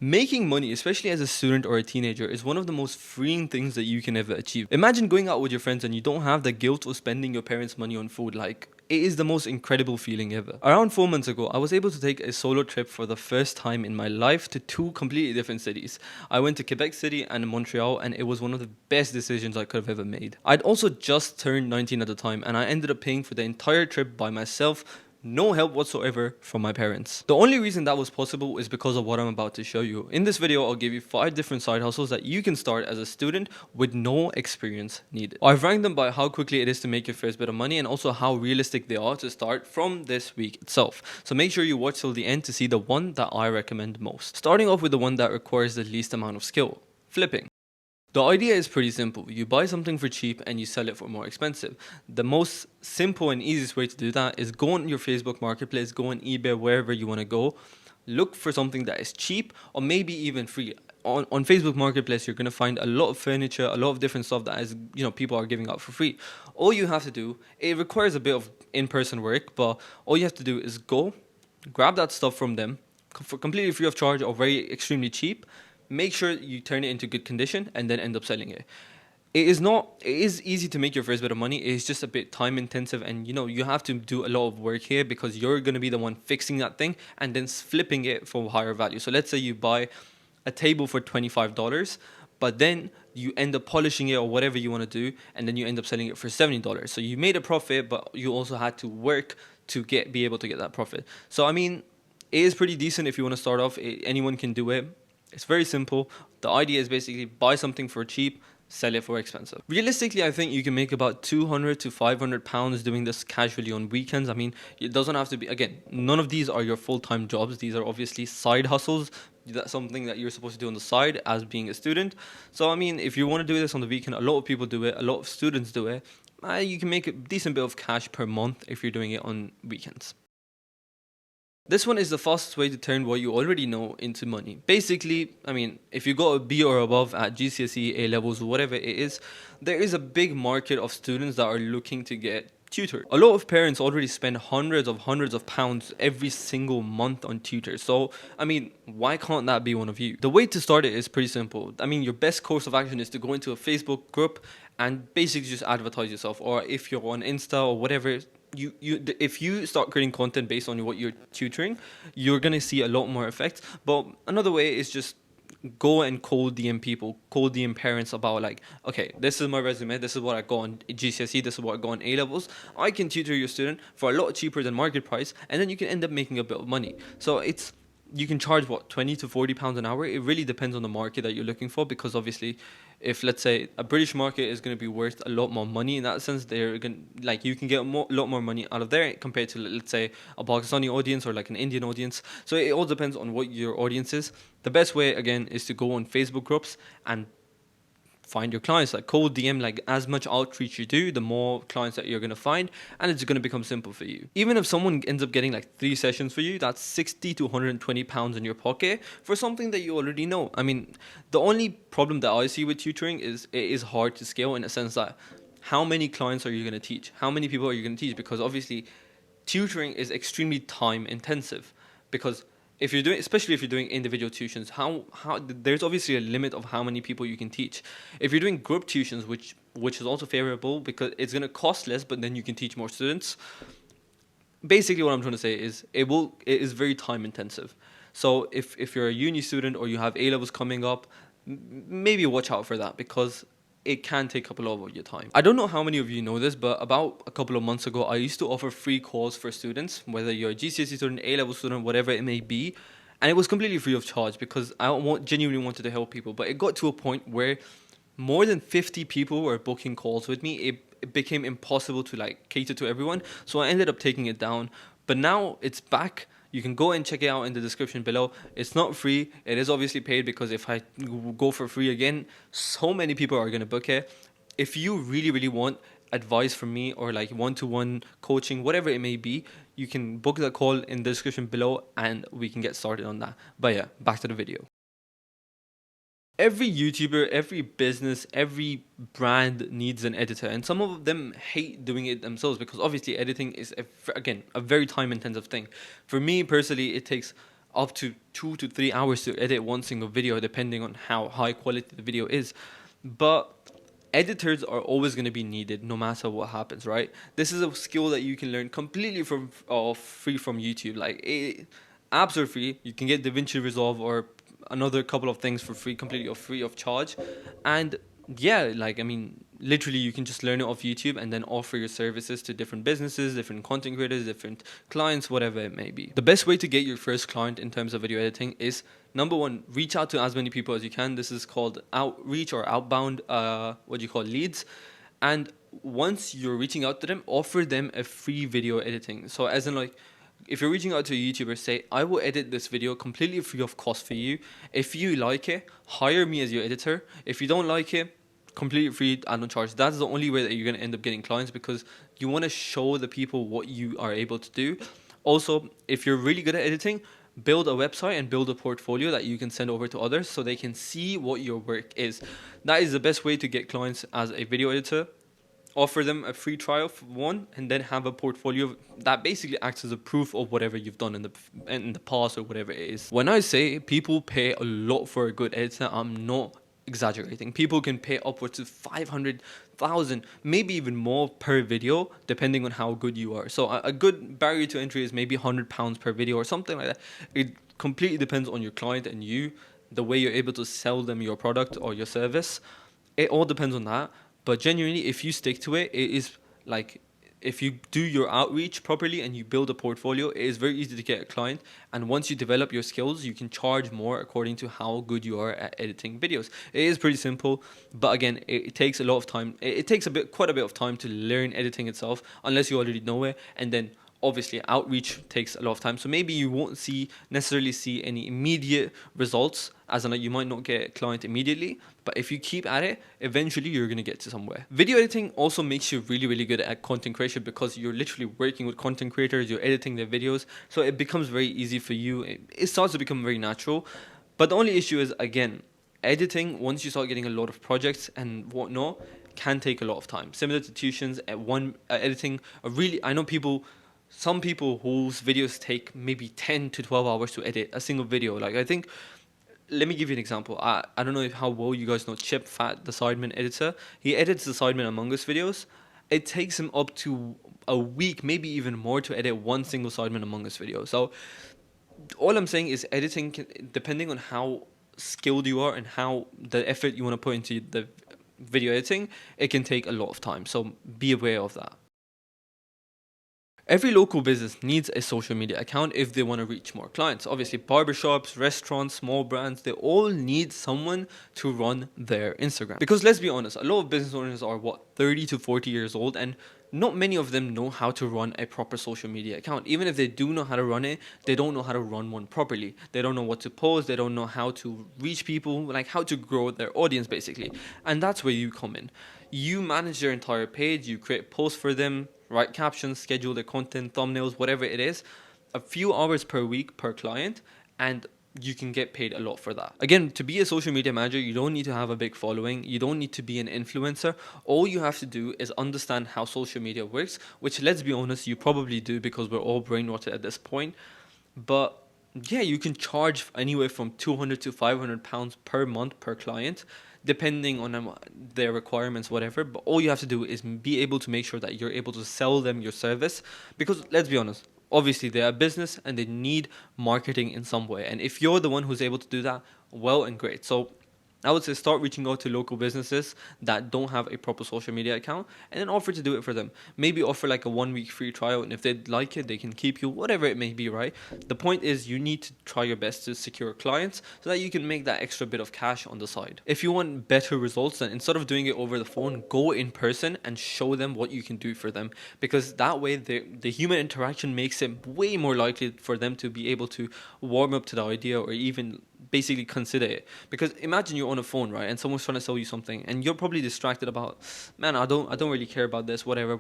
Making money, especially as a student or a teenager, is one of the most freeing things that you can ever achieve. Imagine going out with your friends and you don't have the guilt of spending your parents' money on food. Like, it is the most incredible feeling ever. Around 4 months ago, I was able to take a solo trip for the first time in my life to two completely different cities. I went to Quebec City and Montreal, and it was one of the best decisions I could have ever made. I'd also just turned 19 at the time, and I ended up paying for the entire trip by myself, no help whatsoever from my parents. The only reason that was possible is because of what I'm about to show you. In this video, I'll give you 5 different side hustles that you can start as a student with no experience needed. I've ranked them by how quickly it is to make your first bit of money and also how realistic they are to start from this week itself. So make sure you watch till the end to see the one that I recommend most. Starting off with the one that requires the least amount of skill: flipping. The idea is pretty simple. You buy something for cheap and you sell it for more expensive. The most simple and easiest way to do that is go on your Facebook Marketplace, go on eBay, wherever you want to go. Look for something that is cheap or maybe even free. On Facebook Marketplace, you're going to find a lot of furniture, a lot of different stuff that is, people are giving out for free. All you have to do, it requires a bit of in-person work, but all you have to do is go, grab that stuff from them for completely free of charge or very extremely cheap. Make sure you turn it into good condition and then end up selling it. It is easy to make your first bit of money. It's just a bit time intensive, and you have to do a lot of work here because you're going to be the one fixing that thing and then flipping it for higher value. So let's say you buy a table for $25, but then you end up polishing it or whatever you want to do, and then you end up selling it for $70. So you made a profit, but you also had to work to be able to get that profit. So I mean, it is pretty decent if you want to start off. Anyone can do it. It's very simple. The idea is basically buy something for cheap, sell it for expensive. Realistically, I think you can make about 200 to 500 pounds doing this casually on weekends. I mean, it doesn't have to be, again, none of these are your full-time jobs. These are obviously side hustles. That's something that you're supposed to do on the side as being a student. So, I mean, if you want to do this on the weekend, a lot of people do it. A lot of students do it. You can make a decent bit of cash per month if you're doing it on weekends. This one is the fastest way to turn what you already know into money. Basically, I mean, if you got a B or above at GCSE, A levels, whatever it is, there is a big market of students that are looking to get tutored. A lot of parents already spend hundreds of pounds every single month on tutors. So, I mean, why can't that be one of you? The way to start it is pretty simple. I mean, your best course of action is to go into a Facebook group and basically just advertise yourself. Or if you're on Insta or whatever, if you start creating content based on what you're tutoring, you're gonna see a lot more effects. But another way is just go and cold DM people, cold DM parents about like, okay, this is my resume, this is what I got on GCSE, this is what I got on A levels. I can tutor your student for a lot cheaper than market price, and then you can end up making a bit of money. So you can charge 20 to 40 pounds an hour. It really depends on the market that you're looking for, because obviously if let's say a British market is going to be worth a lot more money, in that sense they're going like you can get a lot more money out of there compared to, let's say, a Pakistani audience or like an Indian audience. So it all depends on what your audience is. The best way again is to go on Facebook groups and find your clients, like cold DM. Like, as much outreach you do, the more clients that you're going to find, and it's going to become simple for you. Even if someone ends up getting like 3 sessions for you, that's 60 to 120 pounds in your pocket for something that you already know. I mean, the only problem that I see with tutoring is it is hard to scale, in a sense that how many clients are you going to teach? How many people are you going to teach? Because obviously tutoring is extremely time intensive, because if you're doing, especially if you're doing individual tuitions, how there's obviously a limit of how many people you can teach. If you're doing group tuitions, which is also favorable because it's going to cost less, but then you can teach more students. Basically what I'm trying to say is it is very time intensive. So if you're a uni student or you have A levels coming up, maybe watch out for that, because it can take up a lot of your time. I don't know how many of you know this, but about a couple of months ago, I used to offer free calls for students, whether you're a GCSE student, A-level student, whatever it may be. And it was completely free of charge because I genuinely wanted to help people. But it got to a point where more than 50 people were booking calls with me. It became impossible to like cater to everyone. So I ended up taking it down. But now it's back. You can go and check it out in the description below. It's not free. It is obviously paid, because if I go for free again, so many people are going to book it. If you really, really want advice from me or like one-to-one coaching, whatever it may be, you can book the call in the description below and we can get started on that. But yeah, back to the video. Every YouTuber, every business, every brand needs an editor, and some of them hate doing it themselves because obviously editing is again a very time intensive thing. For me personally, it takes up to 2 to 3 hours to edit one single video, depending on how high quality the video is. But editors are always going to be needed no matter what happens, right? This is a skill that you can learn completely from free from YouTube. Apps are free. You can get DaVinci Resolve or another couple of things for free, completely free of charge. And yeah, literally you can just learn it off YouTube and then offer your services to different businesses, different content creators, different clients, whatever it may be. The best way to get your first client in terms of video editing is, number one, reach out to as many people as you can. This is called outreach or outbound, leads. And once you're reaching out to them, offer them a free video editing. So as in, like, if you're reaching out to a YouTuber, say, I will edit this video completely free of cost for you. If you like it, hire me as your editor. If you don't like it, completely free and no charge. That's the only way that you're going to end up getting clients, because you want to show the people what you are able to do. Also, if you're really good at editing, build a website and build a portfolio that you can send over to others so they can see what your work is. That is the best way to get clients as a video editor. Offer them a free trial for one, and then have a portfolio that basically acts as a proof of whatever you've done in the past or whatever it is. When I say people pay a lot for a good editor, I'm not exaggerating. People can pay upwards of 500,000, maybe even more per video, depending on how good you are. So a good barrier to entry is maybe £100 per video or something like that. It completely depends on your client and you, the way you're able to sell them your product or your service. It all depends on that. But genuinely, if you stick to it, it is like, if you do your outreach properly and you build a portfolio, it is very easy to get a client. And once you develop your skills, you can charge more according to how good you are at editing videos. It is pretty simple, but again, it takes a lot of time. It takes quite a bit of time to learn editing itself, unless you already know it. And then obviously outreach takes a lot of time, so maybe you won't necessarily see any immediate results, as in, like, you might not get a client immediately, but if you keep at it, eventually you're going to get to somewhere. Video editing also makes you really, really good at content creation, because you're literally working with content creators, you're editing their videos, so it becomes very easy for you. It starts to become very natural. But the only issue is, again, editing, once you start getting a lot of projects and whatnot, can take a lot of time. Similar to tuitions, editing, I know some people whose videos take maybe 10 to 12 hours to edit a single video. Like, I think, let me give you an example. I don't know how well you guys know Chip Fat, the Sidemen editor. He edits the Sidemen Among Us videos. It takes him up to a week, maybe even more, to edit one single Sidemen Among Us video. So all I'm saying is, editing depending on how skilled you are and how the effort you want to put into the video editing, it can take a lot of time. So be aware of that. Every local business needs a social media account if they want to reach more clients. Obviously, barbershops, restaurants, small brands, they all need someone to run their Instagram. Because let's be honest, a lot of business owners are 30 to 40 years old, and not many of them know how to run a proper social media account. Even if they do know how to run it, they don't know how to run one properly. They don't know what to post, they don't know how to reach people, like how to grow their audience basically. And that's where you come in. You manage their entire page, you create posts for them, write captions, schedule their content, thumbnails, whatever it is, a few hours per week per client, and you can get paid a lot for that. Again, to be a social media manager, you don't need to have a big following. You don't need to be an influencer. All you have to do is understand how social media works, which, let's be honest, you probably do, because we're all brainwashed at this point. But yeah, you can charge anywhere from 200 to 500 pounds per month per client, depending on their requirements, whatever. But all you have to do is be able to make sure that you're able to sell them your service, because let's be honest, obviously they're a business and they need marketing in some way. And if you're the one who's able to do that, well and great. So I would say start reaching out to local businesses that don't have a proper social media account, and then offer to do it for them. Maybe offer like a 1 week free trial, and if they like it, they can keep you, whatever it may be, right? The point is, you need to try your best to secure clients so that you can make that extra bit of cash on the side. If you want better results, then instead of doing it over the phone, go in person and show them what you can do for them, because that way the human interaction makes it way more likely for them to be able to warm up to the idea, or even basically consider it. Because imagine you're on a phone, right, and someone's trying to sell you something, and you're probably distracted about, man, I don't really care about this, whatever.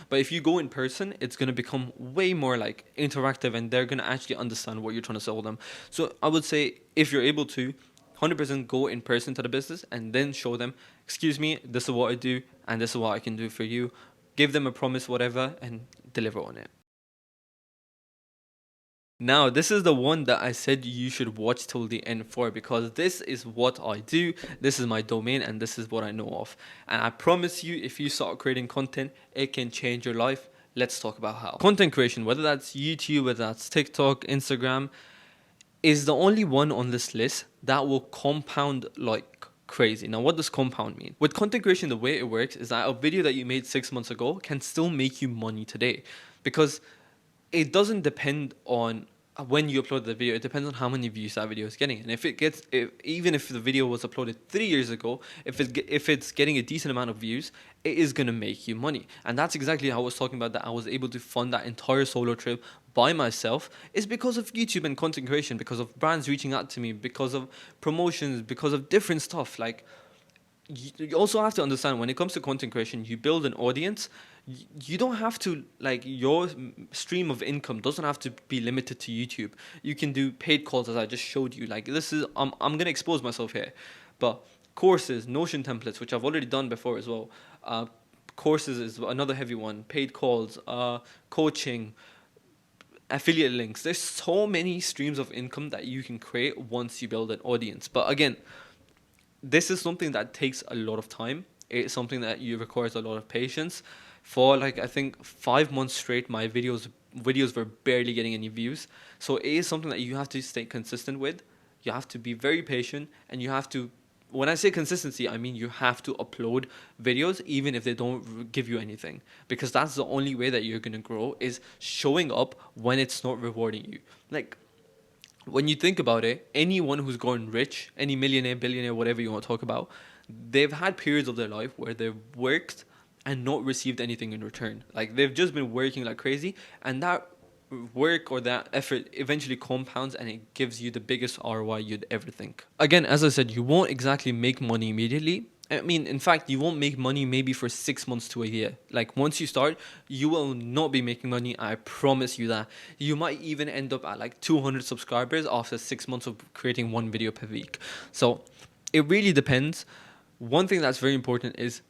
But if you go in person, it's going to become way more like interactive, and they're going to actually understand what you're trying to sell them. So I would say, if you're able to, 100% go in person to the business and then show them, excuse me, this is what I do and this is what I can do for you. Give them a promise, whatever, and deliver on it. Now, this is the one that I said you should watch till the end for, because this is what I do, this is my domain, and this is what I know of. And I promise you, if you start creating content, it can change your life. Let's talk about how. Content creation, whether that's YouTube, whether that's TikTok, Instagram, is the only one on this list that will compound like crazy. Now, what does compound mean? With content creation, the way it works is that a video that you made 6 months ago can still make you money today, because it doesn't depend on when you upload the video. It depends on how many views that video is getting. And even if the video was uploaded 3 years ago, if it's getting a decent amount of views, it is gonna make you money. And that's exactly how I was talking about, that I was able to fund that entire solo trip by myself, is because of YouTube and content creation, because of brands reaching out to me, because of promotions, because of different stuff. Like, you also have to understand, when it comes to content creation, you build an audience. You don't have to, like, your stream of income doesn't have to be limited to YouTube. You can do paid calls, as I just showed you. Like, this is, I'm gonna expose myself here, but courses, Notion templates, which I've already done before as well. Courses is another heavy one. Paid calls, coaching, affiliate links. There's so many streams of income that you can create once you build an audience. But again, this is something that takes a lot of time. It's something that requires a lot of patience. For, like, I think 5 months straight, my videos were barely getting any views. So it is something that you have to stay consistent with. You have to be very patient, and you have to, when I say consistency, I mean you have to upload videos even if they don't give you anything, because that's the only way that you're going to grow, is showing up when it's not rewarding you. Like, when you think about it, anyone who's gone rich, any millionaire, billionaire, whatever you want to talk about, they've had periods of their life where they've worked and not received anything in return. Like, they've just been working like crazy, and that work or that effort eventually compounds, and it gives you the biggest ROI you'd ever think. Again, as I said, you won't exactly make money immediately. I mean, in fact, you won't make money maybe for 6 months to a year. Like, once you start, you will not be making money. I promise you that. You might even end up at like 200 subscribers after 6 months of creating one video per week. So it really depends. One thing that's very important is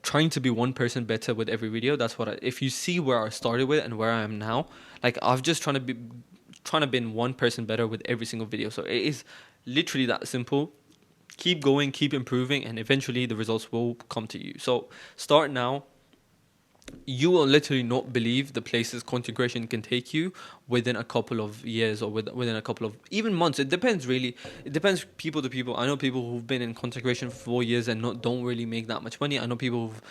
trying to be 1% better with every video. That's what if you see where I started with and where I am now, like, I've just trying to be 1% better with every single video. So it is literally that simple. Keep going, keep improving, and eventually the results will come to you. So start now. You will literally not believe the places content creation can take you within a couple of years, or within a couple of even months. It depends, really. It depends people to people. I know people who've been in content creation for 4 years and don't really make that much money. I know people who've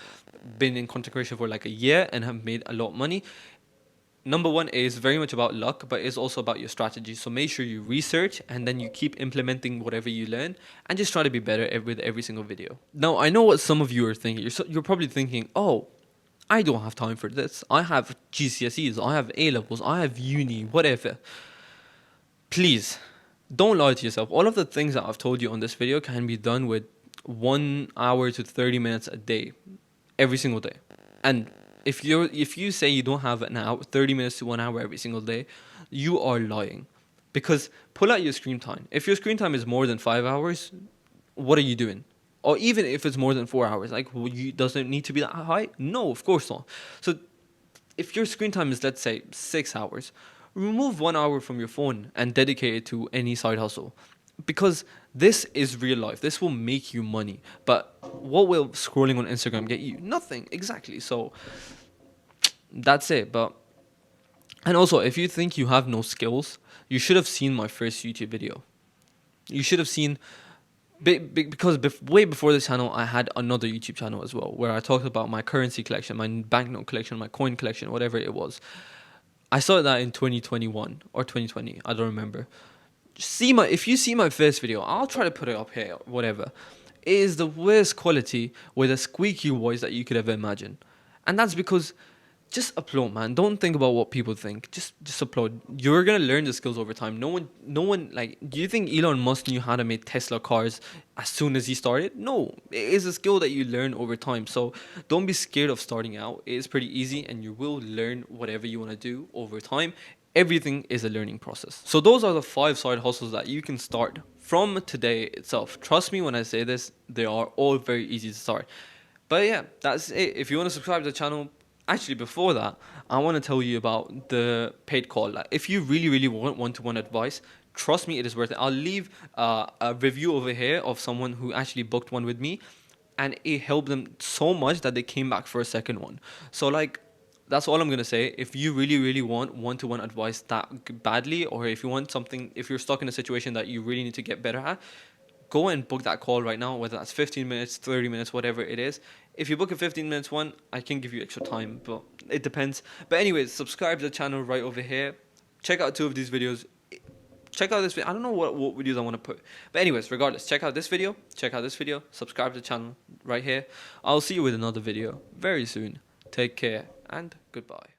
been in content creation for like a year and have made a lot of money. Number one is very much about luck, but it's also about your strategy. So make sure you research, and then you keep implementing whatever you learn, and just try to be better with every single video. Now, I know what some of you are thinking. You're probably thinking, oh, I don't have time for this. I have GCSEs, I have A-levels, I have uni, whatever. Please, don't lie to yourself. All of the things that I've told you on this video can be done with 1 hour to 30 minutes a day, every single day. And if you say you don't have an hour, 30 minutes to 1 hour every single day, you are lying. Because pull out your screen time. If your screen time is more than 5 hours, what are you doing? Or even if it's more than 4 hours, like, does it need to be that high? No, of course not. So if your screen time is, let's say, 6 hours, remove 1 hour from your phone and dedicate it to any side hustle. Because this is real life. This will make you money. But what will scrolling on Instagram get you? Nothing. Exactly. So that's it. And also, if you think you have no skills, you should have seen my first YouTube video. You should have seen, because way before this channel, I had another YouTube channel as well, where I talked about my currency collection, my banknote collection, my coin collection, whatever it was. I started that in 2021 or 2020. I don't remember. If you see my first video, I'll try to put it up here, whatever. It is the worst quality with a squeaky voice that you could ever imagine. And that's because, just upload, man. Don't think about what people think. Just upload. You're gonna learn the skills over time. No one, like, do you think Elon Musk knew how to make Tesla cars as soon as he started? No. It is a skill that you learn over time. So don't be scared of starting out. It is pretty easy, and you will learn whatever you want to do over time. Everything is a learning process. So those are the 5 side hustles that you can start from today itself. Trust me when I say this, they are all very easy to start. But yeah, that's it. If you want to subscribe to the channel, Actually, before that, I want to tell you about the paid call. Like, if you really, really want one-to-one advice, trust me, it is worth it. I'll leave a review over here of someone who actually booked one with me, and it helped them so much that they came back for a second one. So, like, that's all I'm gonna say. If you really, really want one-to-one advice that badly, or if you want something, if you're stuck in a situation that you really need to get better at, go and book that call right now, whether that's 15 minutes, 30 minutes, whatever it is. If you book a 15 minutes one, I can give you extra time, but it depends. But anyways, subscribe to the channel right over here. Check out 2 of these videos. Check out this video. I don't know what videos I want to put. But anyways, regardless, check out this video. Check out this video. Subscribe to the channel right here. I'll see you with another video very soon. Take care and goodbye.